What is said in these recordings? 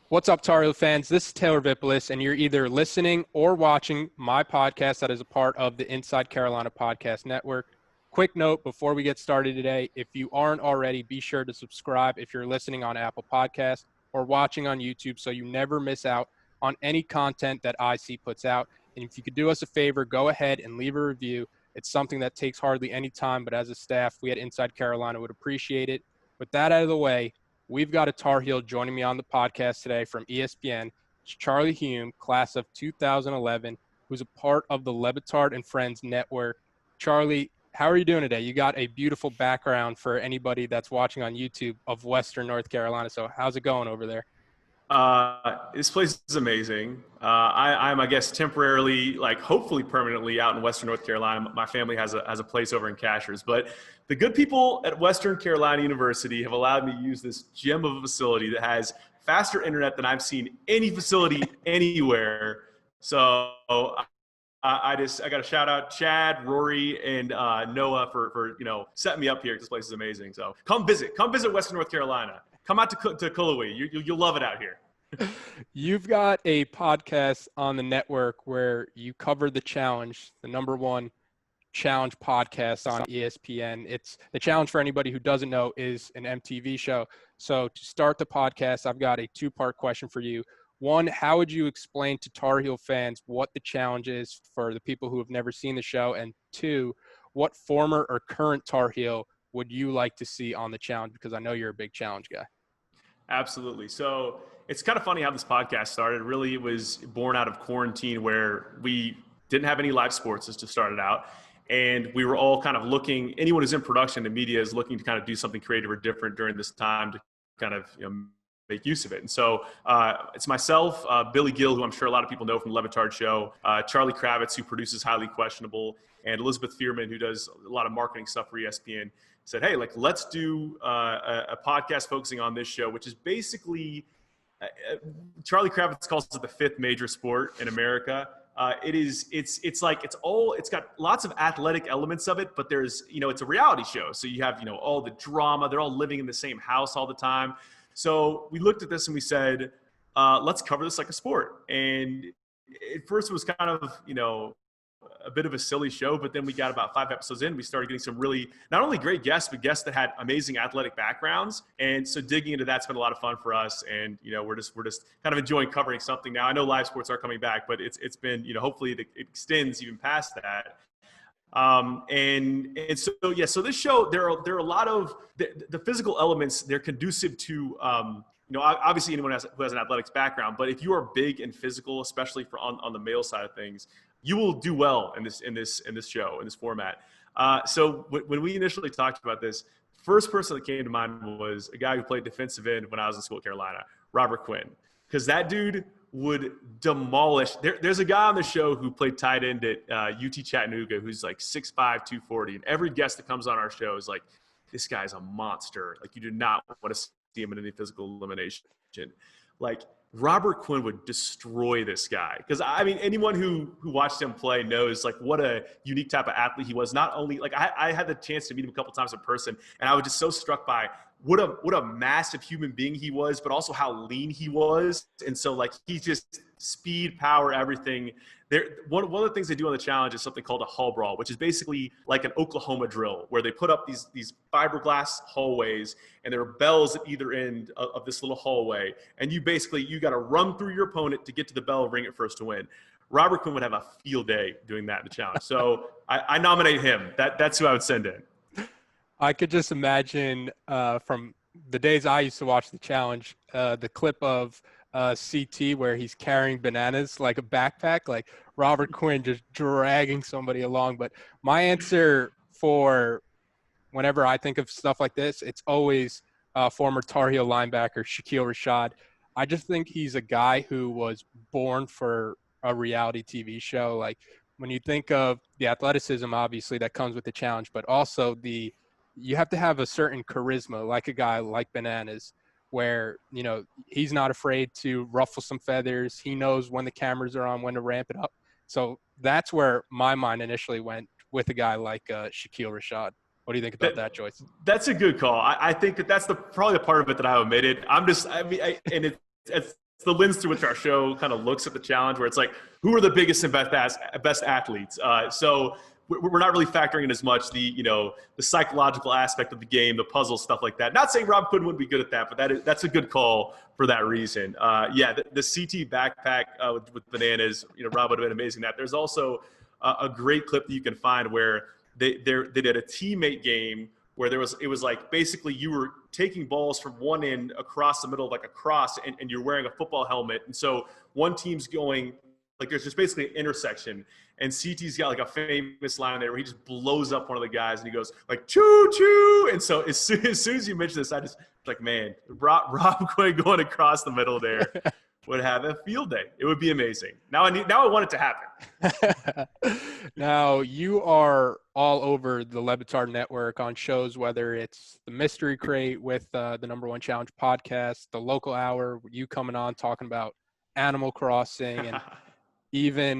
What's up, Tar Heel fans? This is Taylor Vippolis, and you're either listening or watching my podcast that is a part of the Inside Carolina Podcast Network. Quick note before we get started today, if you aren't already, be sure to subscribe if you're listening on Apple Podcasts or watching on YouTube so you never miss out on any content that IC puts out. And if you could do us a favor, go ahead and leave a review. It's something that takes hardly any time, but as a staff, we at Inside Carolina would appreciate it. With that out of the way, we've got a Tar Heel joining me on the podcast today from ESPN. It's Charlie Hulme, class of 2011, who's a part of the Le Batard and Friends network. Charlie, how are you doing today? You got a beautiful background for anybody that's watching on YouTube of Western North Carolina. So how's it going over there? This place is amazing. I'm, I guess, temporarily, hopefully permanently out in Western North Carolina. My family has a place over in Cashers, but the good people at Western Carolina University have allowed me to use this gem of a facility that has faster internet than I've seen any facility anywhere. So I got to shout out Chad, Rory, and Noah for setting me up here. This place is amazing. So come visit Western North Carolina. Come out to Cullowhee. You'll love it out here. You've got a podcast on the network where you cover The Challenge, the #1 challenge podcast on ESPN. It's The Challenge, for anybody who doesn't know, is an MTV show. So to start the podcast, I've got a two-part question for you. One, how would you explain to Tar Heel fans what The Challenge is for the people who have never seen the show? And two, what former or current Tar Heel would you like to see on The Challenge? Because I know you're a big Challenge guy. Absolutely. So it's kind of funny how this podcast started. Really, it was born out of quarantine where we didn't have any live sports as to start it out. And we were all kind of looking, anyone who's in production and media is looking to kind of do something creative or different during this time to kind of make use of it. And so it's myself, Billy Gill, who I'm sure a lot of people know from the Le Batard show, Charlie Kravitz, who produces Highly Questionable, and Elizabeth Fearman, who does a lot of marketing stuff for ESPN, said, hey, let's do a podcast focusing on this show, which is basically, Charlie Kravitz calls it the fifth major sport in America. It's got lots of athletic elements of it, but there's, it's a reality show. So you have, all the drama, they're all living in the same house all the time. So we looked at this and we said, let's cover this like a sport. And at first it was kind of, a bit of a silly show, but then we got about 5 episodes in, we started getting some really, not only great guests, but guests that had amazing athletic backgrounds. And so digging into that's been a lot of fun for us. And, we're just kind of enjoying covering something now. I know live sports are coming back, but it's been, hopefully it extends even past that. So this show, there are a lot of the physical elements. They're conducive to, obviously anyone who has an athletics background, but if you are big and physical, especially on the male side of things, you will do well in this show, in this format. So when we initially talked about this, first person that came to mind was a guy who played defensive end when I was in school at Carolina, Robert Quinn, because that dude would demolish. There's a guy on the show who played tight end at UT Chattanooga who's like 6'5", 240, and every guest that comes on our show is like, this guy's a monster. Like, you do not want to see him in any physical elimination. Like, Robert Quinn would destroy this guy. Because, I mean, anyone who watched him play knows, like, what a unique type of athlete he was. Not only, like, I had the chance to meet him a couple times in person, and I was just so struck by what a massive human being he was, but also how lean he was. And so, like, he's just speed, power, everything. One of the things they do on the challenge is something called a hall brawl, which is basically like an Oklahoma drill, where they put up these fiberglass hallways, and there are bells at either end of this little hallway. And you got to run through your opponent to get to the bell and ring it first to win. Robert Quinn would have a field day doing that in the challenge. So I nominate him. That's who I would send in. I could just imagine from the days I used to watch the challenge, the clip of CT where he's carrying bananas like a backpack, like Robert Quinn just dragging somebody along. But my answer for whenever I think of stuff like this, it's always former Tar Heel linebacker Shaquille Rashad. I just think he's a guy who was born for a reality TV show. Like, when you think of the athleticism, obviously, that comes with the challenge, but also you have to have a certain charisma, like a guy like Bananas, where, he's not afraid to ruffle some feathers. He knows when the cameras are on, when to ramp it up. So that's where my mind initially went with a guy like Shaquille Rashad. What do you think about that, Joyce? That's a good call. I think that's probably the part of it that I omitted. It's the lens through which our show kind of looks at the challenge, where it's like, who are the biggest and best athletes? So we're not really factoring in as much the psychological aspect of the game, the puzzle stuff like that. Not saying Rob Quinn wouldn't be good at that, but that's a good call for that reason. The CT backpack with bananas, Rob would have been amazing at that. There's also a great clip that you can find where they did a teammate game where it was like basically you were taking balls from one end across the middle, like a cross, and you're wearing a football helmet. And so one team's going, like there's just basically an intersection, and CT's got like a famous line there where he just blows up one of the guys and he goes like, choo choo. And so as soon as you mentioned this, I just like, man, Rob Quinn going across the middle there would have a field day. It would be amazing. Now I want it to happen. Now you are all over the Le Batard network on shows, whether it's the Mystery Crate with the Number One Challenge podcast, the Local Hour, you coming on talking about Animal Crossing, and even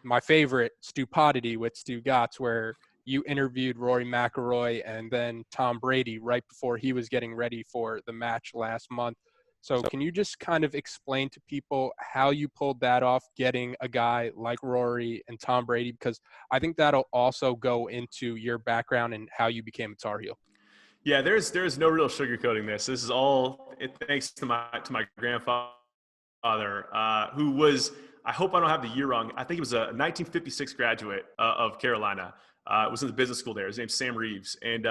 my favorite, Stupodity with Stu Gotts, where you interviewed Rory McIlroy and then Tom Brady right before he was getting ready for the match last month. So can you just kind of explain to people how you pulled that off, getting a guy like Rory and Tom Brady? Because I think that'll also go into your background and how you became a Tar Heel. Yeah, there's no real sugarcoating this. This is all thanks to my grandfather, who was, I hope I don't have the year wrong, I think it was a 1956 graduate of Carolina. Was in the business school there. His name's Sam Reeves, and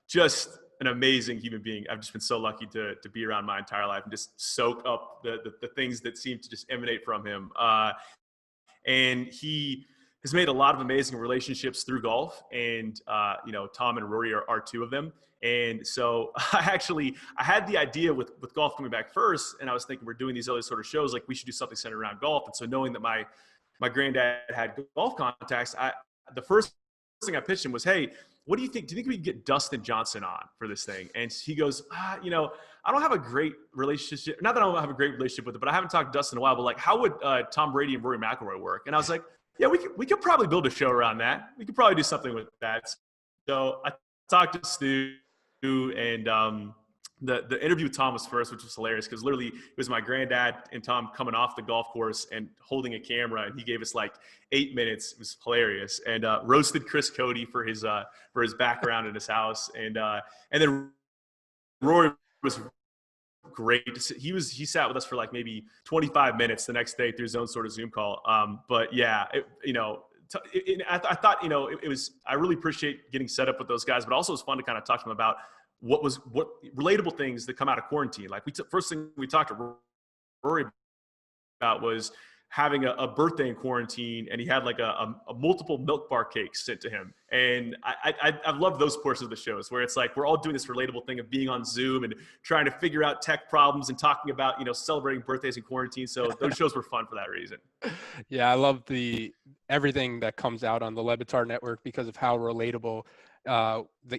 just an amazing human being. I've just been so lucky to be around my entire life and just soak up the things that seem to just emanate from him. And he has made a lot of amazing relationships through golf, and Tom and Rory are two of them. And so I had the idea with golf coming back first, and I was thinking we're doing these other sort of shows, like we should do something centered around golf. And so knowing that my granddad had golf contacts, the first thing I pitched him was, hey, what do you think? Do you think we can get Dustin Johnson on for this thing? And he goes, I don't have a great relationship. Not that I don't have a great relationship with it, but I haven't talked to Dustin in a while. But like, how would Tom Brady and Rory McIlroy work? And I was like, yeah, we could probably build a show around that. We could probably do something with that. So I talked to Stu, and the interview with Tom was first, which was hilarious because literally it was my granddad and Tom coming off the golf course and holding a camera, and he gave us like 8 minutes. It was hilarious, and roasted Chris Cody for his background in his house, and then Rory was great. He sat with us for like maybe 25 minutes the next day through his own sort of Zoom call. But yeah, I thought it was. I really appreciate getting set up with those guys, but also it's fun to kind of talk to them about what relatable things that come out of quarantine. Like first thing we talked to Rory about was having a birthday in quarantine, and he had like a multiple Milk Bar cakes sent to him. And I love those portions of the shows where it's like we're all doing this relatable thing of being on Zoom and trying to figure out tech problems and talking about celebrating birthdays in quarantine. So those shows were fun for that reason. Yeah, I love everything that comes out on the Le Batard network because of how relatable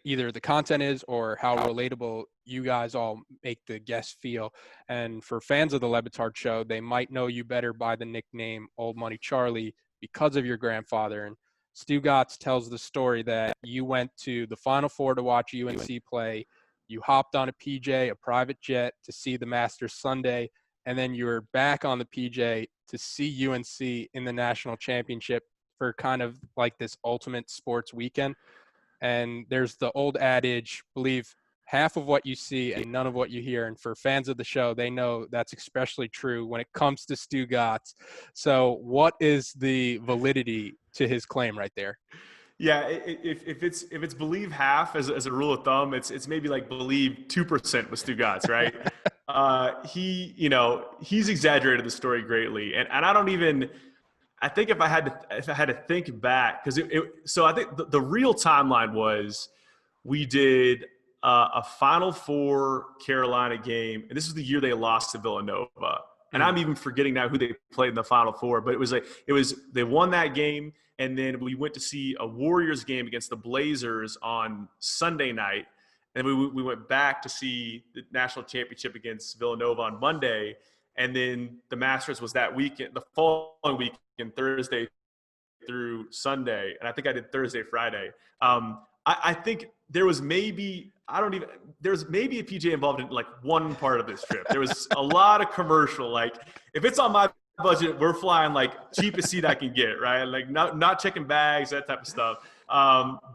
either the content is or how relatable you guys all make the guests feel. And for fans of the Le Batard show, they might know you better by the nickname Old Money Charlie because of your grandfather. And Stu Gotts tells the story that you went to the Final Four to watch UNC play. You hopped on a PJ, a private jet, to see the Masters Sunday, and then you were back on the PJ to see UNC in the national championship for kind of like this ultimate sports weekend. And there's the old adage, believe half of what you see and none of what you hear. And for fans of the show, they know that's especially true when it comes to Stu Gotts. So what is the validity to his claim right there? Yeah, if it's believe half as a rule of thumb, it's maybe like believe 2% with Stu Gotts, right? He's exaggerated the story greatly, and I don't even. I think if I had to think back, because so I think the real timeline was we did a Final Four Carolina game, and this was the year they lost to Villanova. And I'm even forgetting now who they played in the Final Four, but they won that game, and then we went to see a Warriors game against the Blazers on Sunday night, and we went back to see the national championship against Villanova on Monday. And then the Masters was that weekend, the following weekend, Thursday through Sunday. And I think I did Thursday, Friday. I think there was maybe there's maybe a PJ involved in like one part of this trip. There was a lot of commercial. Like if it's on my budget, we're flying like cheapest seat I can get, right? Like not checking bags, that type of stuff.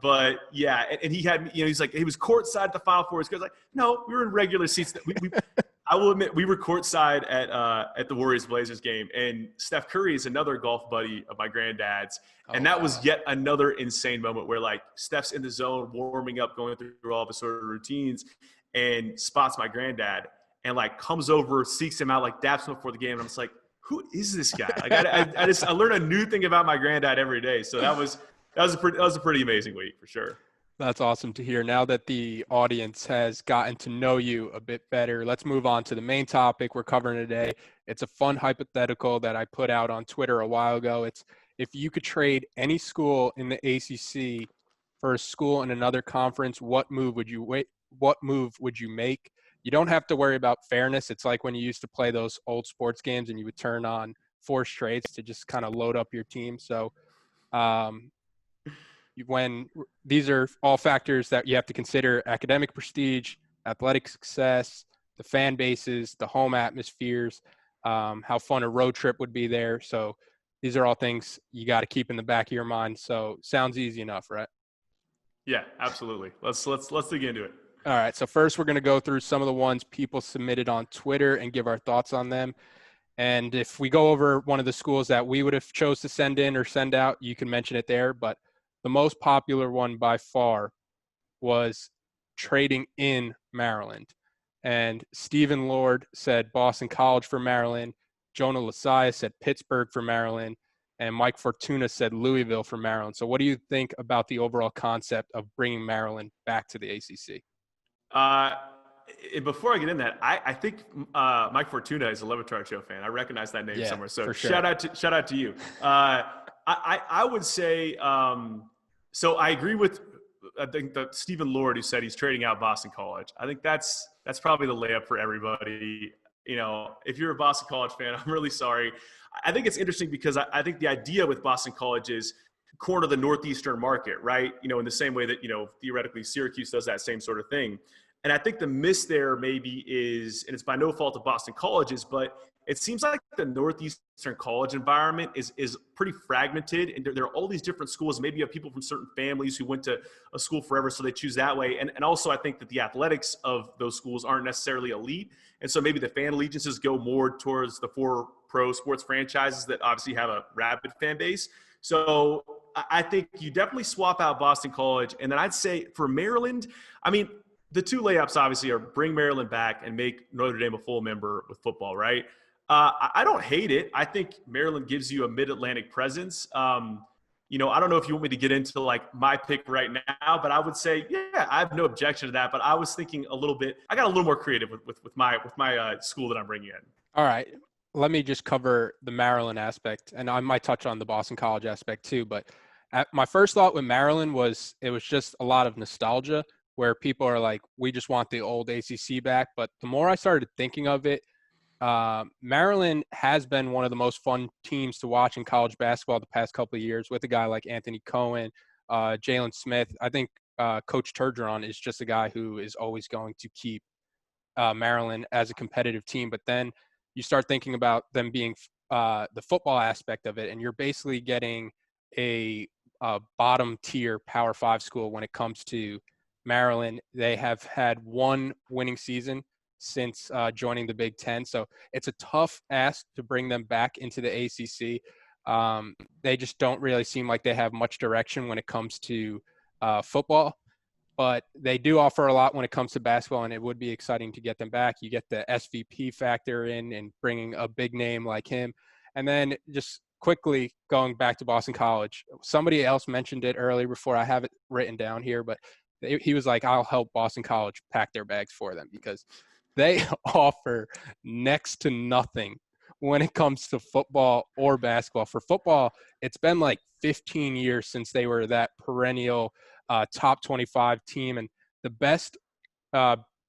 But yeah, and he had, he's like, he was courtside at the Final Four. He's like, no, we were in regular seats. I will admit, we were courtside at the Warriors-Blazers game, and Steph Curry is another golf buddy of my granddad's, and that was yet another insane moment where, like, Steph's in the zone, warming up, going through all of his sort of routines, and spots my granddad, and, like, comes over, seeks him out, like, daps him before the game, and I'm just like, who is this guy? Like, I learn a new thing about my granddad every day, so that was a pretty amazing week for sure. That's awesome to hear. Now that the audience has gotten to know you a bit better, let's move on to the main topic we're covering today. It's a fun hypothetical that I put out on Twitter a while ago. It's if you could trade any school in the ACC for a school in another conference, what move would you make? You don't have to worry about fairness. It's like when you used to play those old sports games and you would turn on 4 straights to just kind of load up your team. So, when these are all factors that you have to consider: academic prestige, athletic success, the fan bases, the home atmospheres, how fun a road trip would be there. So these are all things you got to keep in the back of your mind. So sounds easy enough, right? Yeah, absolutely. Let's dig into it. All right. So first we're going to go through some of the ones people submitted on Twitter and give our thoughts on them. And if we go over one of the schools that we would have chose to send in or send out, you can mention it there. But the most popular one by far was trading in Maryland. And Stephen Lord said Boston College for Maryland. Jonah Lasaya said Pittsburgh for Maryland. And Mike Fortuna said Louisville for Maryland. So what do you think about the overall concept of bringing Maryland back to the ACC? Before I get in that, I think Mike Fortuna is a Le Batard Show fan. I recognize that name somewhere. So sure. shout out to you. I would say so I agree with I think that Stephen Lord, who said he's trading out Boston College. I think that's probably the layup for everybody. If you're a Boston College fan, I'm really sorry. I think it's interesting because I think the idea with Boston College is corner the Northeastern market, right? In the same way that, theoretically Syracuse does that same sort of thing. And I think the miss there maybe is, and it's by no fault of Boston Colleges, but it seems like the Northeastern college environment is pretty fragmented, and there are all these different schools. Maybe you have people from certain families who went to a school forever, so they choose that way. And also I think that the athletics of those schools aren't necessarily elite, and so maybe the fan allegiances go more towards the 4 pro sports franchises that obviously have a rabid fan base. So I think you definitely swap out Boston College, and then I'd say for Maryland, I mean, the 2 layups obviously are bring Maryland back and make Notre Dame a full member with football, right? I don't hate it. I think Maryland gives you a mid-Atlantic presence. I don't know if you want me to get into like my pick right now, but I would say, yeah, I have no objection to that. But I was thinking I got a little more creative with my school that I'm bringing in. All right. Let me just cover the Maryland aspect, and I might touch on the Boston College aspect too. But my first thought with Maryland was it was just a lot of nostalgia, where people are like, we just want the old ACC back. But the more I started thinking of it, Maryland has been one of the most fun teams to watch in college basketball the past couple of years, with a guy like Anthony Cohen, Jalen Smith. I think Coach Turgeon is just a guy who is always going to keep Maryland as a competitive team. But then you start thinking about them being the football aspect of it, and you're basically getting a bottom tier Power 5 school when it comes to Maryland. They have had 1 winning season since joining the Big Ten. So it's a tough ask to bring them back into the ACC. They just don't really seem like they have much direction when it comes to football, but they do offer a lot when it comes to basketball, and it would be exciting to get them back. You get the SVP factor in and bringing a big name like him. And then just quickly going back to Boston College, somebody else mentioned it earlier before. I have it written down here, but he was like, I'll help Boston College pack their bags for them, because they offer next to nothing when it comes to football or basketball. For football, it's been like 15 years since they were that perennial top 25 team. And the best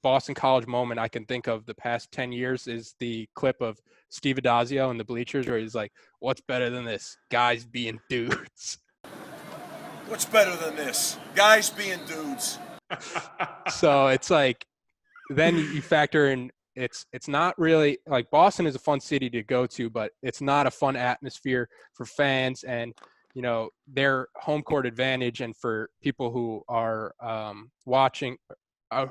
Boston College moment I can think of the past 10 years is the clip of Steve Adazio in the bleachers where he's like, what's better than this? Guys being dudes. What's better than this? Guys being dudes. So it's like, then you factor in, it's not really like, Boston is a fun city to go to, but it's not a fun atmosphere for fans and, their home court advantage. And for people who are watching,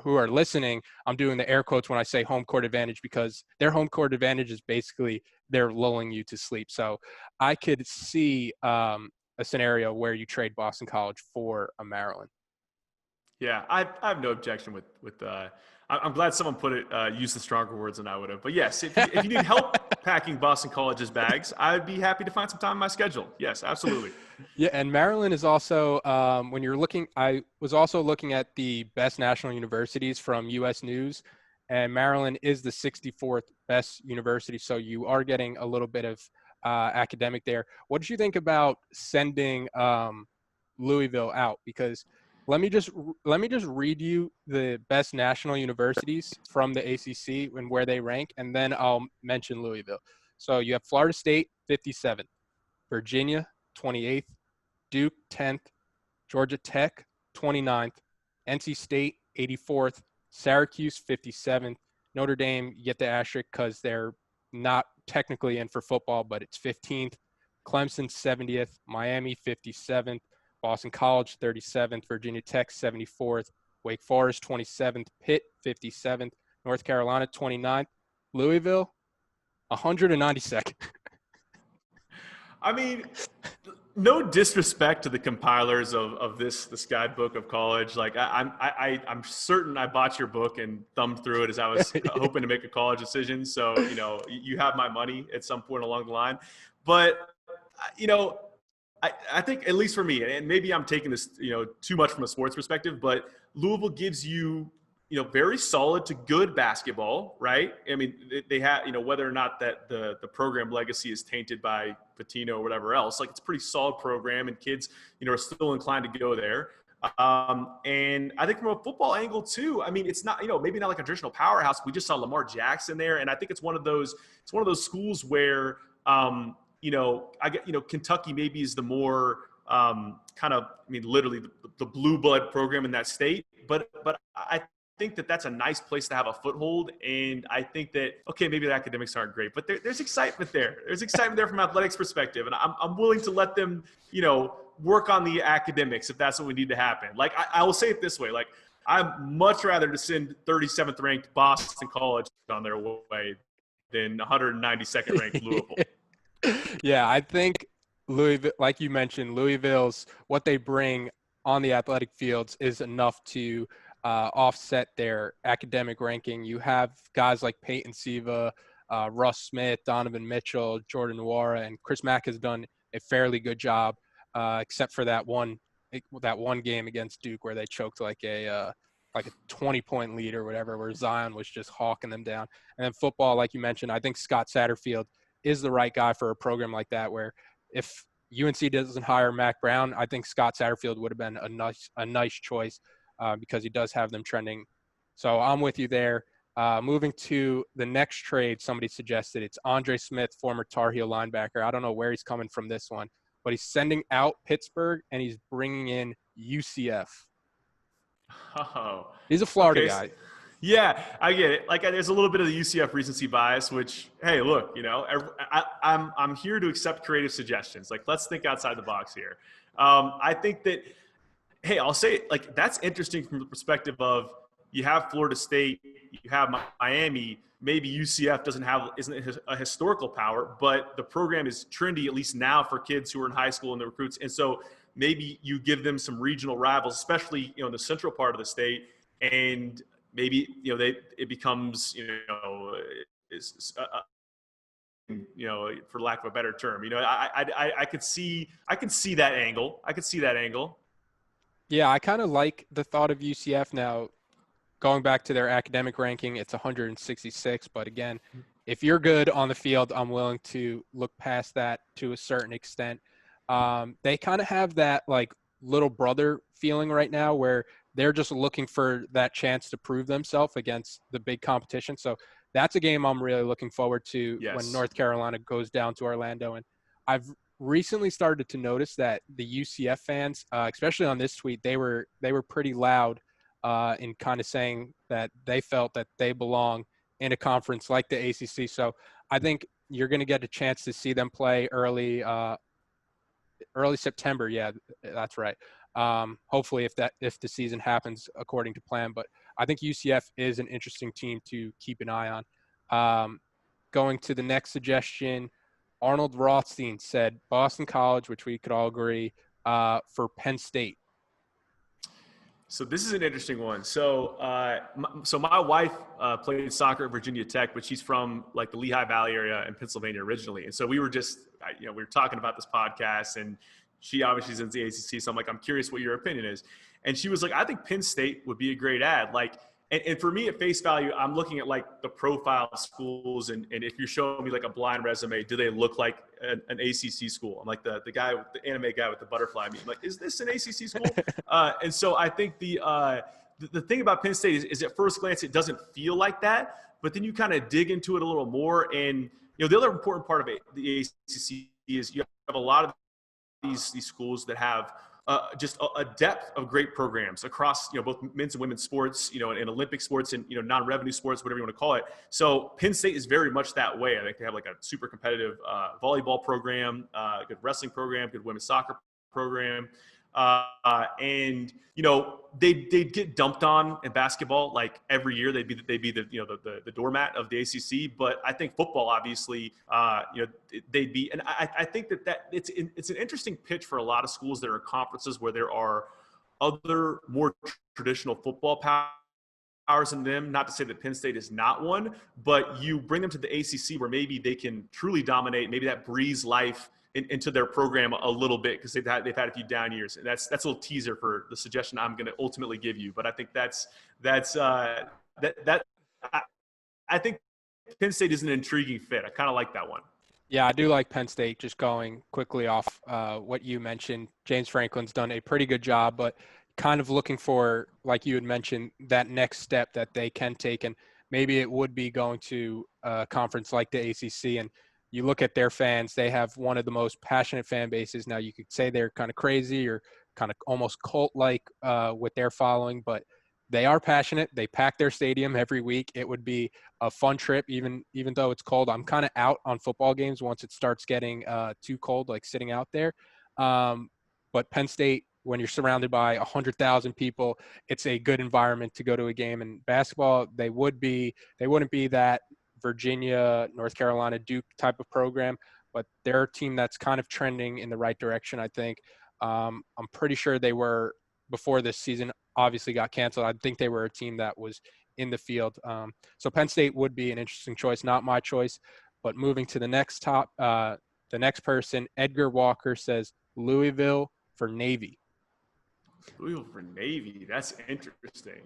who are listening, I'm doing the air quotes when I say home court advantage, because their home court advantage is basically they're lulling you to sleep. So I could see a scenario where you trade Boston College for a Maryland. Yeah, I have no objection with I'm glad someone put it used the stronger words than I would have. But yes, if you need help packing Boston College's bags, I'd be happy to find some time in my schedule. Yes, absolutely. Yeah, and Maryland is also, when you're looking, I was also looking at the best national universities from US News, and Maryland is the 64th best university. So you are getting a little bit of academic there. What did you think about sending Louisville out? Because let me just read you the best national universities from the ACC and where they rank, and then I'll mention Louisville. So you have Florida State 57th, Virginia 28th, Duke 10th, Georgia Tech 29th, NC State 84th, Syracuse 57th, Notre Dame, you get the asterisk because they're not technically in for football, but it's 15th, Clemson 70th, Miami 57th, Boston College 37th, Virginia Tech 74th, Wake Forest 27th, Pitt 57th, North Carolina 29th, Louisville 192nd. I mean, no disrespect to the compilers of this guidebook of college. Like I'm certain I bought your book and thumbed through it as I was hoping to make a college decision. So you have my money at some point along the line. But I think, at least for me, and maybe I'm taking this too much from a sports perspective, but Louisville gives you very solid to good basketball, right? I mean, they have, whether or not that the program legacy is tainted by Patino or whatever else, like it's a pretty solid program and kids, are still inclined to go there. And I think from a football angle too, I mean, it's not, maybe not like a traditional powerhouse. We just saw Lamar Jackson there. And I think it's one of those schools where, I get, Kentucky maybe is the more kind of, I mean, literally the blue blood program in that state. But I think that that's a nice place to have a foothold. And I think that, okay, maybe the academics aren't great, but there's excitement there. There's excitement there from an athletics perspective. And I'm willing to let them, work on the academics if that's what we need to happen. Like, I will say it this way, like, I'd much rather to send 37th ranked Boston College on their way than 192nd ranked Louisville. Yeah, I think Louisville, like you mentioned, Louisville's, what they bring on the athletic fields is enough to offset their academic ranking. You have guys like Peyton Siva, Russ Smith, Donovan Mitchell, Jordan Nwora, and Chris Mack has done a fairly good job, except for that one game against Duke where they choked like a 20-point lead or whatever, where Zion was just hawking them down. And then football, like you mentioned, I think Scott Satterfield is the right guy for a program like that, where if UNC doesn't hire Mac Brown, I think Scott Satterfield would have been a nice choice because he does have them trending. So I'm with you there. Moving to the next trade, somebody suggested, it's Andre Smith, former Tar Heel linebacker. I don't know where he's coming from this one, but he's sending out Pittsburgh and he's bringing in UCF. Oh, He's a Florida guy. Yeah, I get it. Like, there's a little bit of the UCF recency bias, which, hey, look, I'm here to accept creative suggestions. Like, let's think outside the box here. I think that, hey, I'll say it, like, that's interesting from the perspective of, you have Florida State, you have Miami. Maybe UCF isn't a historical power, but the program is trendy, at least now, for kids who are in high school and the recruits. And so maybe you give them some regional rivals, especially in the central part of the state, and maybe it becomes for lack of a better term, I can see that angle. Yeah, I kind of like the thought of UCF now. Going back to their academic ranking, it's 166. But again, if you're good on the field, I'm willing to look past that to a certain extent. They kind of have that like little brother feeling right now, where they're just looking for that chance to prove themselves against the big competition. So that's a game I'm really looking forward to. Yes. When North Carolina goes down to Orlando. And I've recently started to notice that the UCF fans, especially on this tweet, they were pretty loud in kind of saying that they felt that they belong in a conference like the ACC. So I think you're going to get a chance to see them play early September. Yeah, that's right. Hopefully if the season happens according to plan, but I think UCF is an interesting team to keep an eye on. Going to the next suggestion, Arnold Rothstein said Boston College, which we could all agree, for Penn State. So this is an interesting one. So, my wife played soccer at Virginia Tech, but she's from like the Lehigh Valley area in Pennsylvania originally. And so we were just, we were talking about this podcast, and she obviously is in the ACC. So I'm like, I'm curious what your opinion is. And she was like, I think Penn State would be a great ad. Like, and for me at face value, I'm looking at like the profile schools, and if you're showing me like a blind resume, do they look like an ACC school? I'm like the guy, the anime guy with the butterfly meme. Like, is this an ACC school? And so I think the thing about Penn State is at first glance it doesn't feel like that, but then you kind of dig into it a little more. And the other important part of the ACC is you have a lot of these schools that have just a depth of great programs across, both men's and women's sports, and Olympic sports and, non-revenue sports, whatever you want to call it. So Penn State is very much that way. I think they have like a super competitive volleyball program, good wrestling program, good women's soccer program. And they get dumped on in basketball like every year. They'd be the doormat of the ACC. But I think football, obviously, they'd be. And I think that it's an interesting pitch for a lot of schools that are conferences where there are other more traditional football powers in them. Not to say that Penn State is not one, but you bring them to the ACC where maybe they can truly dominate. Maybe that breathes life into their program a little bit because they've had a few down years. And that's a little teaser for the suggestion I'm going to ultimately give you. But I think I think Penn State is an intriguing fit. I kind of like that one. Yeah, I do like Penn State. Just going quickly off what you mentioned, James Franklin's done a pretty good job, but kind of looking for, like you had mentioned, that next step that they can take. And maybe it would be going to a conference like the ACC. And you look at their fans, they have one of the most passionate fan bases. Now, you could say they're kind of crazy or kind of almost cult-like with their following, but they are passionate. They pack their stadium every week. It would be a fun trip, even though it's cold. I'm kind of out on football games once it starts getting too cold, like sitting out there. But Penn State, when you're surrounded by 100,000 people, it's a good environment to go to a game. And basketball, they wouldn't be that Virginia, North Carolina, Duke type of program, but they're a team that's kind of trending in the right direction, I think. I'm pretty sure they were, before this season obviously got canceled, I think they were a team that was in the field. So Penn State would be an interesting choice, not my choice. But moving to the next the next person, Edgar Walker says Louisville for Navy. Louisville for Navy, that's interesting.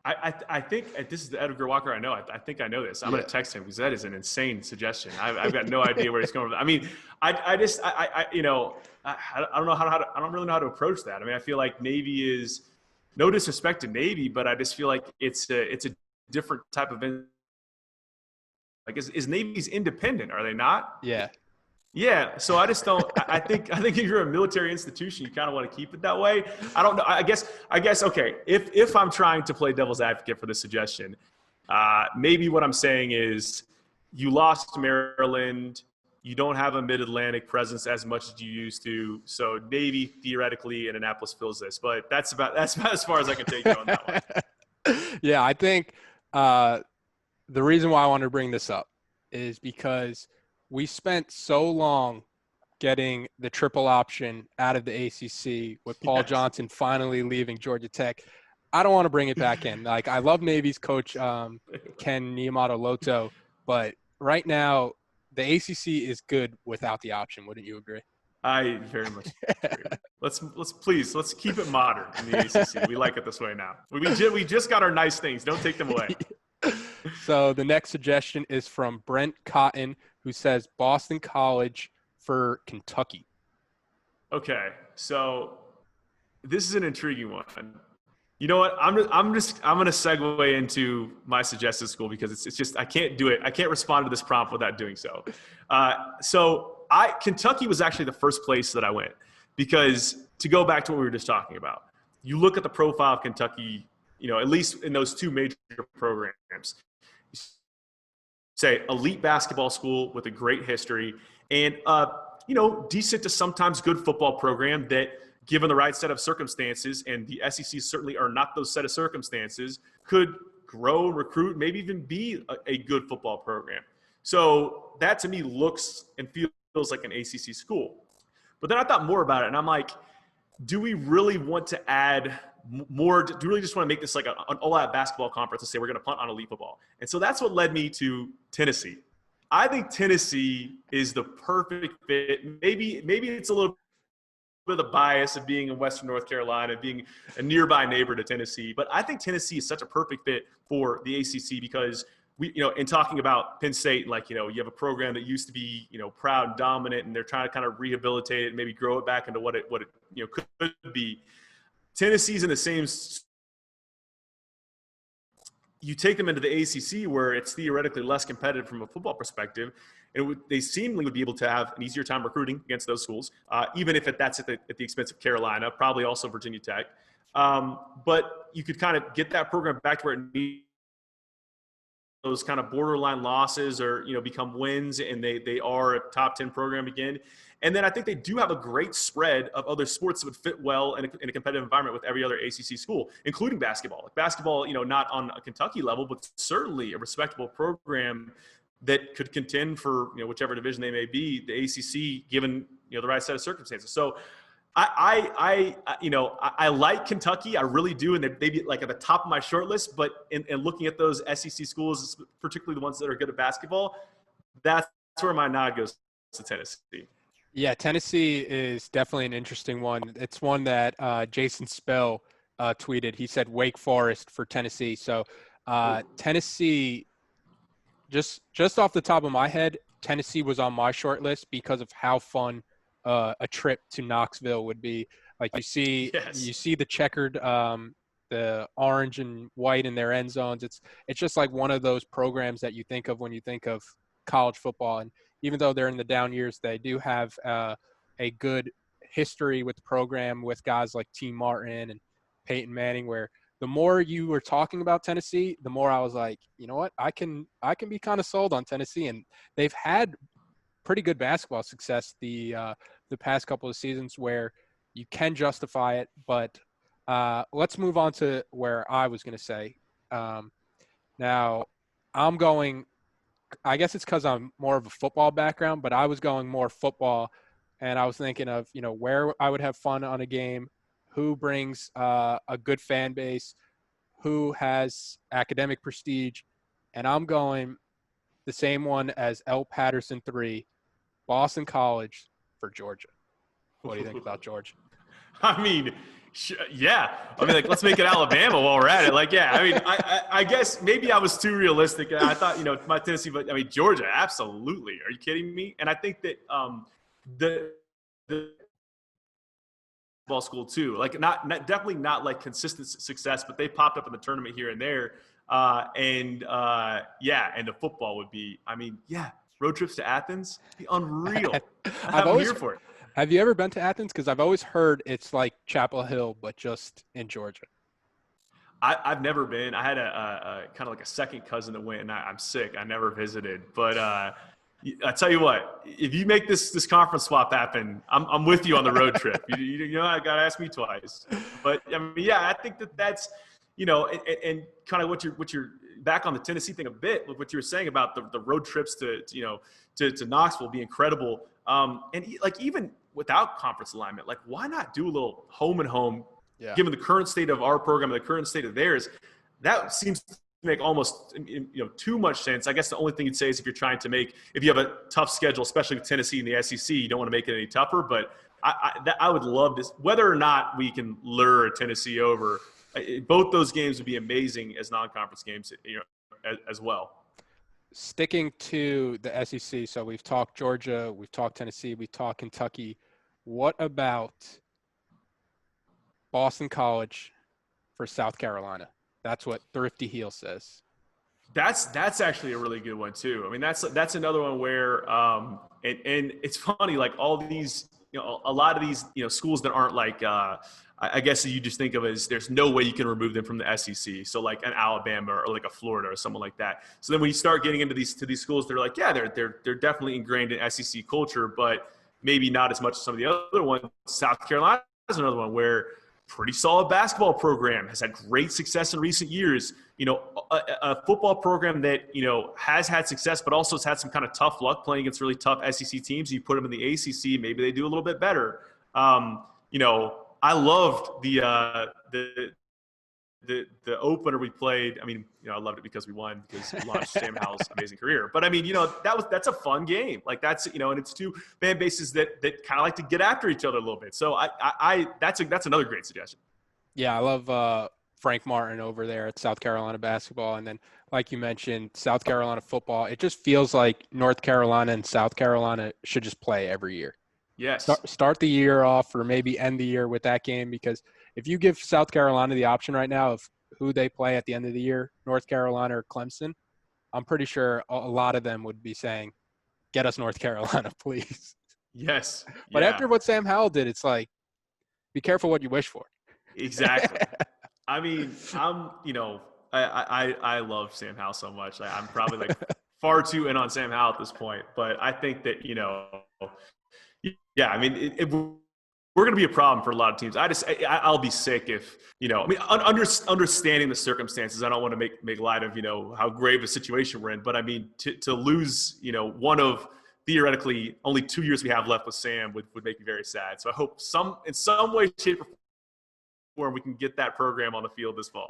I think this is the Edgar Walker I know. I think I know this. I'm going to text him because that is an insane suggestion. I've got no idea where he's going from. I mean, I don't know I don't really know how to approach that. I mean, I feel like Navy is, no disrespect to Navy, but I just feel like it's a different type of, like, is Navy's independent? Are they not? Yeah. Yeah, so I just don't. I think if you're a military institution, you kind of want to keep it that way. I don't know. I guess. Okay, if I'm trying to play devil's advocate for this suggestion, maybe what I'm saying is you lost to Maryland. You don't have a Mid-Atlantic presence as much as you used to. So Navy theoretically and Annapolis fills this, but that's about as far as I can take you on that one. Yeah, I think the reason why I wanted to bring this up is because we spent so long getting the triple option out of the ACC with Paul Johnson finally leaving Georgia Tech. I don't want to bring it back in. Like, I love Navy's coach, Ken Niamato-Loto, but right now the ACC is good without the option. Wouldn't you agree? I very much agree. Let's keep it modern in the ACC. We like it this way now. We just got our nice things. Don't take them away. So the next suggestion is from Brent Cotton, who says Boston College for Kentucky. Okay, so this is an intriguing one. You know what? I'm going to segue into my suggested school because it's just I can't do it. I can't respond to this prompt without doing so. Kentucky was actually the first place that I went because, to go back to what we were just talking about, you look at the profile of Kentucky, at least in those two major programs, say elite basketball school with a great history and, decent to sometimes good football program that, given the right set of circumstances, and the SEC certainly are not those set of circumstances, could grow, recruit, maybe even be a good football program. So that to me looks and feels like an ACC school. But then I thought more about it, and I'm like, do we really want to add more? Do we really just want to make this like an all-out basketball conference and say we're going to punt on elite football? And so that's what led me to Tennessee. I think Tennessee is the perfect fit. Maybe it's a little bit of the bias of being in Western North Carolina, being a nearby neighbor to Tennessee, but I think Tennessee is such a perfect fit for the ACC because we, in talking about Penn State, like, you have a program that used to be, proud and dominant, and they're trying to kind of rehabilitate it and maybe grow it back into what it could be. Tennessee's in the same. You take them into the ACC where it's theoretically less competitive from a football perspective, and they seemingly would be able to have an easier time recruiting against those schools, even if that's at the expense of Carolina, probably also Virginia Tech. But you could kind of get that program back to where it needs. Those kind of borderline losses or, become wins, and they are a top 10 program again. And then I think they do have a great spread of other sports that would fit well in a competitive environment with every other ACC school, including basketball. Like basketball, not on a Kentucky level, but certainly a respectable program that could contend for, whichever division they may be, the ACC, given, the right set of circumstances. So I like Kentucky. I really do. And they'd be like at the top of my short list, but in looking at those SEC schools, particularly the ones that are good at basketball, that's where my nod goes to Tennessee. Yeah, Tennessee is definitely an interesting one. It's one that Jason Spell tweeted. He said Wake Forest for Tennessee. So Tennessee, just off the top of my head, Tennessee was on my short list because of how fun a trip to Knoxville would be. Like you see the checkered, the orange and white in their end zones. It's just like one of those programs that you think of when you think of college football. And even though they're in the down years, they do have a good history with the program with guys like T. Martin and Peyton Manning, where the more you were talking about Tennessee, the more I was like, you know what, I can be kind of sold on Tennessee. And they've had pretty good basketball success the past couple of seasons where you can justify it. But let's move on to where I was going to say. Now, I'm going – I guess it's because I'm more of a football background, but I was going more football, and I was thinking of, where I would have fun on a game, who brings a good fan base, who has academic prestige, and I'm going the same one as L. Patterson 3, Boston College for Georgia. What do you think about Georgia? I mean, yeah. I mean, like, let's make it Alabama while we're at it. Like, yeah. I mean, I guess maybe I was too realistic. I thought, my Tennessee, but I mean, Georgia, absolutely. Are you kidding me? And I think that the ball school too, like not definitely not like consistent success, but they popped up in the tournament here and there. And the football would be, I mean, yeah, road trips to Athens, be unreal. I'm here for it. Have you ever been to Athens? Because I've always heard it's like Chapel Hill, but just in Georgia. I've never been. I had a kind of like a second cousin that went, and I'm sick. I never visited. But I tell you what, if you make this conference swap happen, I'm with you on the road trip. You I got to ask me twice. But I mean, yeah, I think that's and kind of what you're back on the Tennessee thing a bit with what you were saying about the road trips to Knoxville be incredible. And like even without conference alignment, like why not do a little home and home? Yeah. Given the current state of our program and the current state of theirs, that seems to make almost too much sense. I guess the only thing you'd say is if you have a tough schedule, especially with Tennessee and the SEC, you don't want to make it any tougher. But I would love this, whether or not we can lure Tennessee over. Both those games would be amazing as non-conference games, as well. Sticking to the SEC, so we've talked Georgia, we've talked Tennessee, we've talked Kentucky. What about Boston College for South Carolina? That's what Thrifty Heel says. That's actually a really good one too. I mean, that's another one where and it's funny, like all these, a lot of these, schools that aren't like I guess you just think of it as there's no way you can remove them from the SEC. So like an Alabama or like a Florida or someone like that. So then when you start getting into these schools, they're like, yeah, they're definitely ingrained in SEC culture, but maybe not as much as some of the other ones. South Carolina is another one where pretty solid basketball program, has had great success in recent years. A football program that, has had success, but also has had some kind of tough luck playing against really tough SEC teams. You put them in the ACC, maybe they do a little bit better. I loved the opener we played. I mean, I loved it because we won, because we launched Sam Howell's amazing career. But I mean, that's a fun game. Like that's, and it's two fan bases that kind of like to get after each other a little bit. So that's another great suggestion. Yeah, I love Frank Martin over there at South Carolina basketball. And then, like you mentioned, South Carolina football. It just feels like North Carolina and South Carolina should just play every year. Yes. Start the year off, or maybe end the year with that game, because if you give South Carolina the option right now of who they play at the end of the year, North Carolina or Clemson, I'm pretty sure a lot of them would be saying, get us North Carolina, please. Yes. But after what Sam Howell did, it's like, be careful what you wish for. Exactly. I mean, I love Sam Howell so much. I'm probably like far too in on Sam Howell at this point, but I think that, yeah, I mean, we're going to be a problem for a lot of teams. I'll be sick if, understanding the circumstances. I don't want to make light of, how grave a situation we're in, but I mean, to lose, one of theoretically only 2 years we have left with Sam would make me very sad. So I hope in some way, shape, or form we can get that program on the field this fall.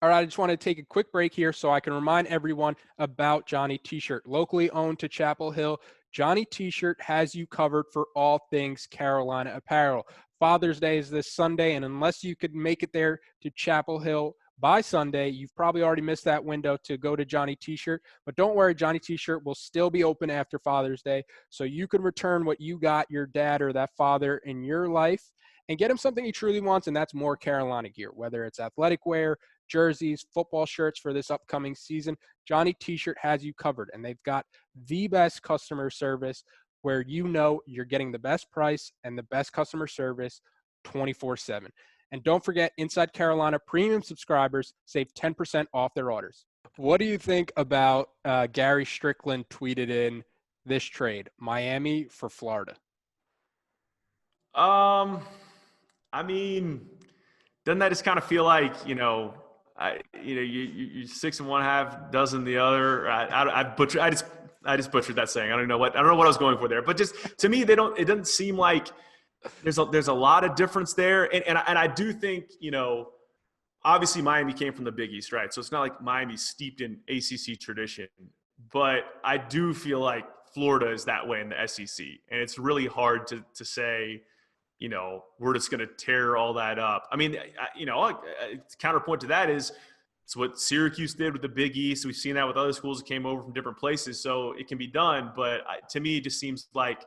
All right, I just want to take a quick break here so I can remind everyone about Johnny T-Shirt. Locally owned to Chapel Hill, Johnny T-Shirt has you covered for all things Carolina apparel. Father's Day is this Sunday, and unless you could make it there to Chapel Hill by Sunday, you've probably already missed that window to go to Johnny T-Shirt. But don't worry, Johnny T-Shirt will still be open after Father's Day, so you can return what you got your dad or that father in your life and get him something he truly wants, and that's more Carolina gear, whether it's athletic wear, jerseys, football shirts for this upcoming season. Johnny T-Shirt has you covered, and they've got the best customer service where you're getting the best price and the best customer service 24/7. And don't forget, Inside Carolina premium subscribers save 10% off their orders. What do you think about Gary Strickland tweeted in this trade, Miami for Florida? I mean, doesn't that just kind of feel like, you're 6 1/2 dozen the other? I just butchered that saying. I don't know what I was going for there, but just to me, it doesn't seem like there's a lot of difference there. And I do think, obviously Miami came from the Big East, right? So it's not like Miami's steeped in ACC tradition, but I do feel like Florida is that way in the SEC. And it's really hard to say, we're just going to tear all that up. I mean, counterpoint to that is it's what Syracuse did with the Big East. We've seen that with other schools that came over from different places. So it can be done. But to me, it just seems like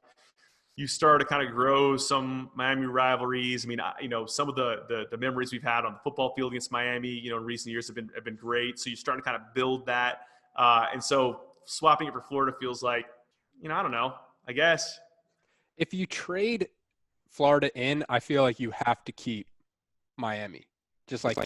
you start to kind of grow some Miami rivalries. I mean, some of the memories we've had on the football field against Miami, in recent years have been great. So you're starting to kind of build that. And so swapping it for Florida feels like, I don't know, I guess. If you trade Florida in, I feel like you have to keep Miami. Just like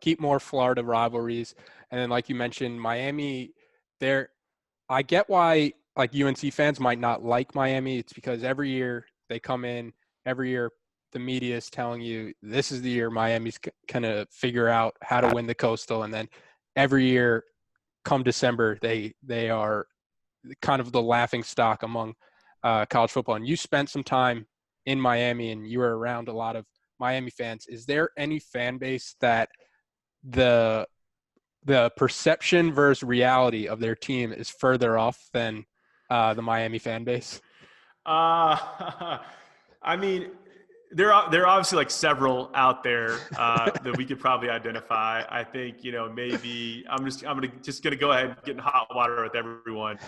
keep more Florida rivalries. And then like you mentioned, Miami, I get why like UNC fans might not like Miami. It's because every year they come in, every year the media is telling you this is the year Miami's going to figure out how to win the Coastal. And then every year come December, they are kind of the laughing stock among college football. And you spent some time in Miami and you were around a lot of Miami fans. Is there any fan base that the perception versus reality of their team is further off than the Miami fan base? I mean, there are obviously like several out there that we could probably identify. I think, maybe I'm gonna go ahead and get in hot water with everyone.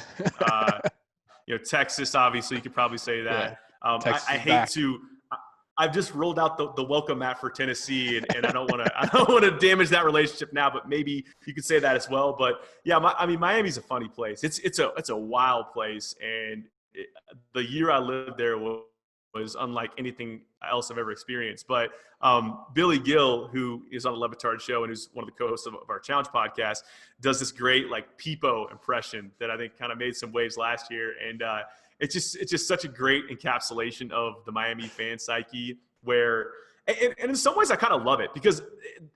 Texas, obviously, you could probably say that. Yeah. I hate to. I've just rolled out the welcome mat for Tennessee, and I don't want to damage that relationship now. But maybe you could say that as well. But yeah, Miami's a funny place. It's a wild place, and the year I lived there was is unlike anything else I've ever experienced. But Billy Gill, who is on the Levitard show and who's one of the co-hosts of our Challenge podcast, does this great like Peepo impression that I think kind of made some waves last year. And it's just such a great encapsulation of the Miami fan psyche where – and in some ways, I kind of love it because,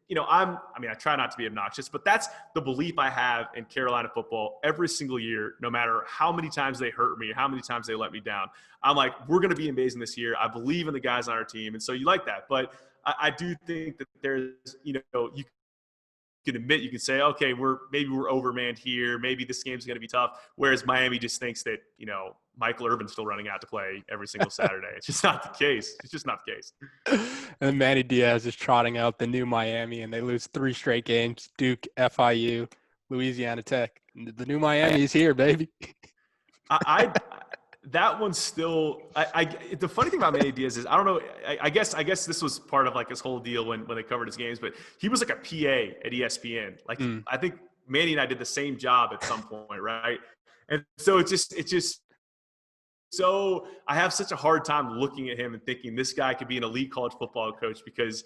I try not to be obnoxious, but that's the belief I have in Carolina football every single year, no matter how many times they hurt me or how many times they let me down. I'm like, we're going to be amazing this year. I believe in the guys on our team. And so you like that. But I do think that there's, you can admit, you can say, okay, maybe we're overmanned here. Maybe this game's going to be tough. Whereas Miami just thinks that, Michael Irvin's still running out to play every single Saturday. It's just not the case. It's just not the case. And Manny Diaz is trotting out the new Miami, and they lose 3 straight games. Duke, FIU, Louisiana Tech. The new Miami is here, baby. That one's still the funny thing about Manny Diaz is I don't know. I guess this was part of like his whole deal when they covered his games, but he was like a PA at ESPN. Like I think Manny and I did the same job at some point, right? And so it's just so I have such a hard time looking at him and thinking this guy could be an elite college football coach because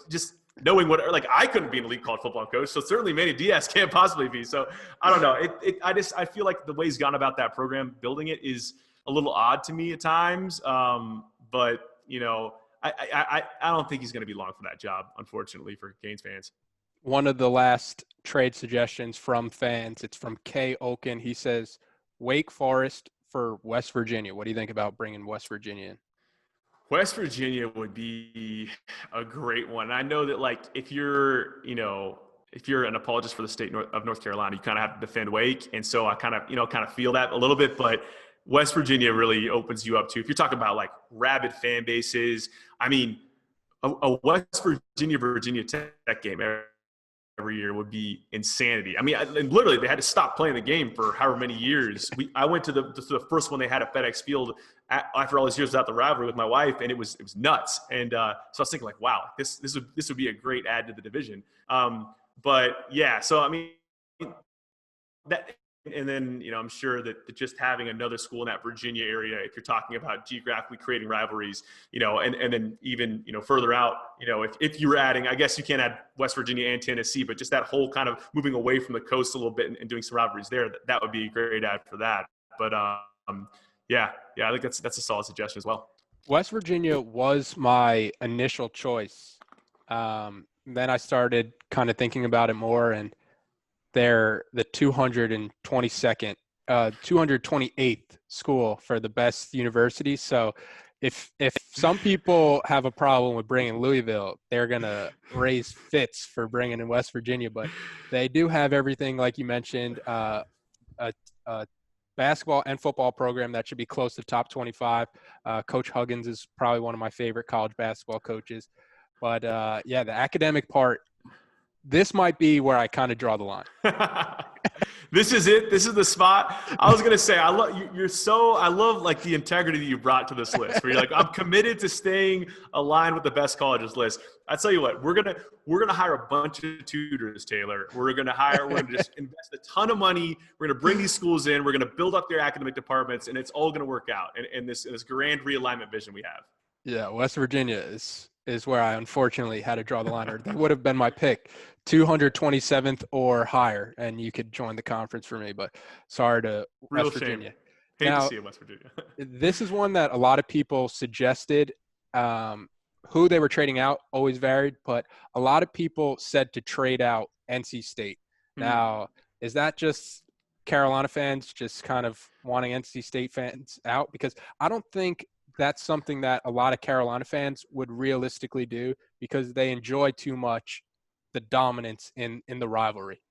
just knowing what, like, I couldn't be an elite college football coach, so certainly Manny Diaz can't possibly be. So I don't know. I feel like the way he's gone about that program, building it, is a little odd to me at times. But I don't think he's going to be long for that job, unfortunately, for Canes fans. One of the last trade suggestions from fans, it's from Kay Oken. He says, Wake Forest for West Virginia. What do you think about bringing West Virginia in? West Virginia would be a great one. I know that, like, if you're an apologist for the state of North Carolina, you kind of have to defend Wake. And so I kind of feel that a little bit, but West Virginia really opens you up too. If you're talking about like rabid fan bases, I mean, a West Virginia Tech game every year would be insanity. I mean, and literally they had to stop playing the game for however many years. I went to the first one they had at FedEx Field after all these years without the rivalry with my wife, and it was nuts. And so I was thinking, like, wow, this would be a great add to the division. But yeah, so I mean that. And then, I'm sure that just having another school in that Virginia area, if you're talking about geographically creating rivalries, and then even, further out, if you were adding, I guess you can't add West Virginia and Tennessee, but just that whole kind of moving away from the coast a little bit and doing some rivalries there, that would be a great add for that. But yeah, I think that's a solid suggestion as well. West Virginia was my initial choice. Then I started kind of thinking about it more, and they're the 228th school for the best university. So if some people have a problem with bringing Louisville, they're going to raise fits for bringing in West Virginia. But they do have everything, like you mentioned, a basketball and football program that should be close to top 25. Coach Huggins is probably one of my favorite college basketball coaches. But, yeah, the academic part, this might be where I kind of draw the line. This is it. This is the spot. I was going to say, I love like the integrity that you brought to this list where you're like, I'm committed to staying aligned with the best colleges list. I tell you what, we're going to hire a bunch of tutors, Taylor. We're going to just invest a ton of money. We're going to bring these schools in. We're going to build up their academic departments, and it's all going to work out. And this grand realignment vision we have. Yeah. West Virginia is where I unfortunately had to draw the line, or that would have been my pick, 227th or higher, and you could join the conference for me, but sorry to West Virginia. Hate to see it, West Virginia. This is one that a lot of people suggested. Who they were trading out always varied, but a lot of people said to trade out NC State. Now, is that just Carolina fans just kind of wanting NC State fans out? Because I don't think that's something that a lot of Carolina fans would realistically do because they enjoy too much the dominance in the rivalry.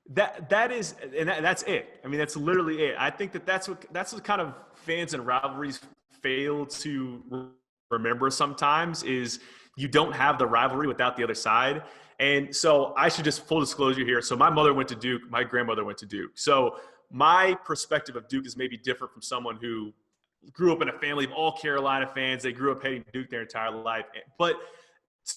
That's it. I mean, that's literally it. I think that's what kind of fans and rivalries fail to remember sometimes is you don't have the rivalry without the other side. And so I should just full disclosure here. So my mother went to Duke. My grandmother went to Duke. So my perspective of Duke is maybe different from someone who grew up in a family of all Carolina fans. They grew up hating Duke their entire life. But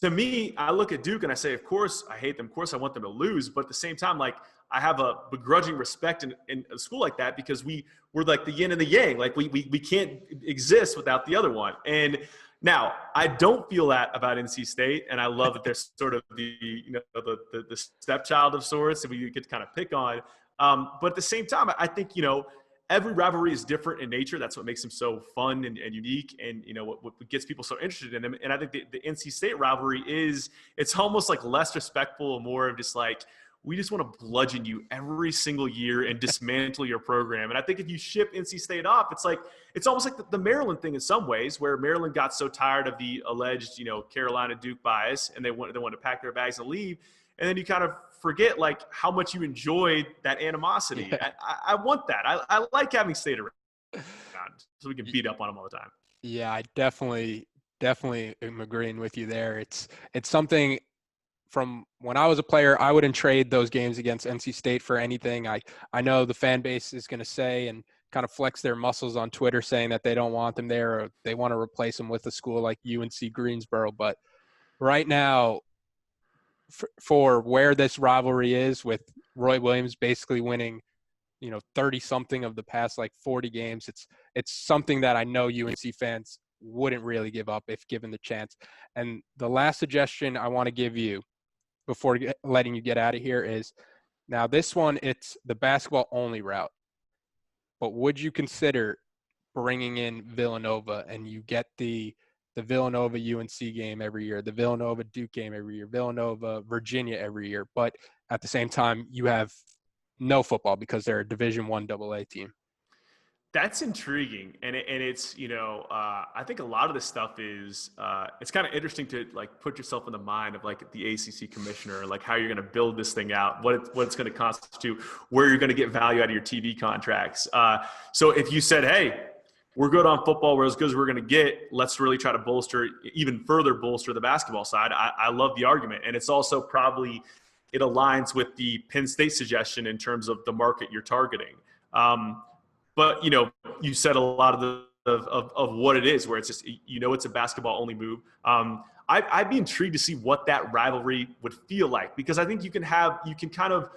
to me, I look at Duke and I say, of course, I hate them. Of course, I want them to lose. But at the same time, like, I have a begrudging respect in a school like that because we're like the yin and the yang. Like we can't exist without the other one. And now I don't feel that about NC State, and I love that they're sort of the stepchild of sorts that we could kind of pick on. But at the same time, I think every rivalry is different in nature. That's what makes them so fun and unique, and what gets people so interested in them. And I think the NC State rivalry it's almost like less respectful and more of just like, we just want to bludgeon you every single year and dismantle your program. And I think if you ship NC State off, it's almost like the Maryland thing in some ways, where Maryland got so tired of the alleged Carolina Duke bias, and they wanted to pack their bags and leave. And then you kind of forget like how much you enjoyed that animosity. Yeah. I want that. I like having State around so we can beat up on them all the time. Yeah, I definitely am agreeing with you there. It's something from when I was a player, I wouldn't trade those games against NC State for anything. I know the fan base is going to say and kind of flex their muscles on Twitter saying that they don't want them there or they want to replace them with a school like UNC Greensboro. But right now, for where this rivalry is, with Roy Williams basically winning, 30-something of the past like 40 games, it's something that I know UNC fans wouldn't really give up if given the chance. And the last suggestion I want to give you before letting you get out of here is, now this one, it's the basketball only route, but would you consider bringing in Villanova, and you get the Villanova UNC game every year, the Villanova Duke game every year, Villanova Virginia every year, but at the same time you have no football because they're a Division I AA team? That's intriguing, and it's I think a lot of this stuff is it's kind of interesting to like put yourself in the mind of like the ACC commissioner, like how you're going to build this thing out, what it's going to constitute, where you're going to get value out of your TV contracts. So if you said, hey, we're good on football, we're as good as we're going to get, let's really try to even further bolster the basketball side. I love the argument, and it's also probably it aligns with the Penn State suggestion in terms of the market you're targeting. But you said a lot of what it is, where it's just it's a basketball only move. I'd be intrigued to see what that rivalry would feel like, because I think you can kind of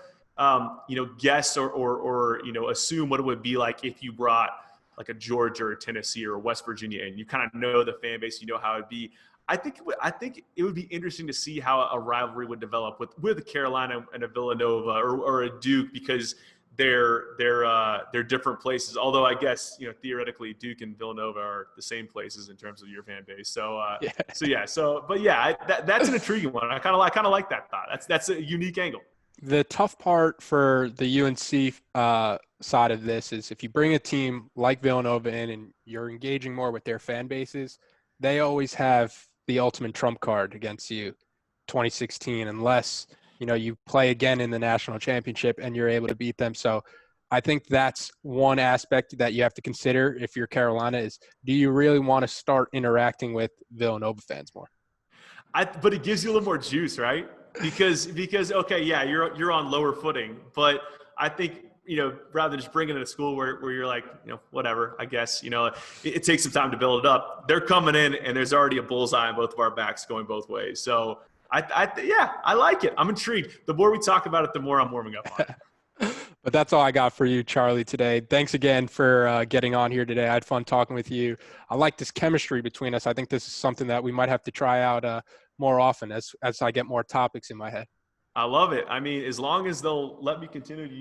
guess or assume what it would be like if you brought like a Georgia or Tennessee or West Virginia in. You kind of know the fan base, how it'd be. I think it would be interesting to see how a rivalry would develop with a Carolina and a Villanova or a Duke, because they're different places. Although I guess theoretically Duke and Villanova are the same places in terms of your fan base. So that's an intriguing one. I kind of like that thought. That's a unique angle. The tough part for the UNC side of this is if you bring a team like Villanova in and you're engaging more with their fan bases, they always have the ultimate trump card against you, 2016, unless you play again in the national championship and you're able to beat them. So I think that's one aspect that you have to consider if you're Carolina is, do you really want to start interacting with Villanova fans more? But it gives you a little more juice, right? Because okay, yeah, you're on lower footing, but I think rather than just bringing it to school where you're like whatever, I guess it takes some time to build it up. They're coming in and there's already a bullseye on both of our backs going both ways. So I like it. I'm intrigued. The more we talk about it, the more I'm warming up on it. But that's all I got for you, Charlie, today. Thanks again for getting on here today. I had fun talking with you. I like this chemistry between us. I think this is something that we might have to try out more often as I get more topics in my head. I love it. I mean, as long as they'll let me continue to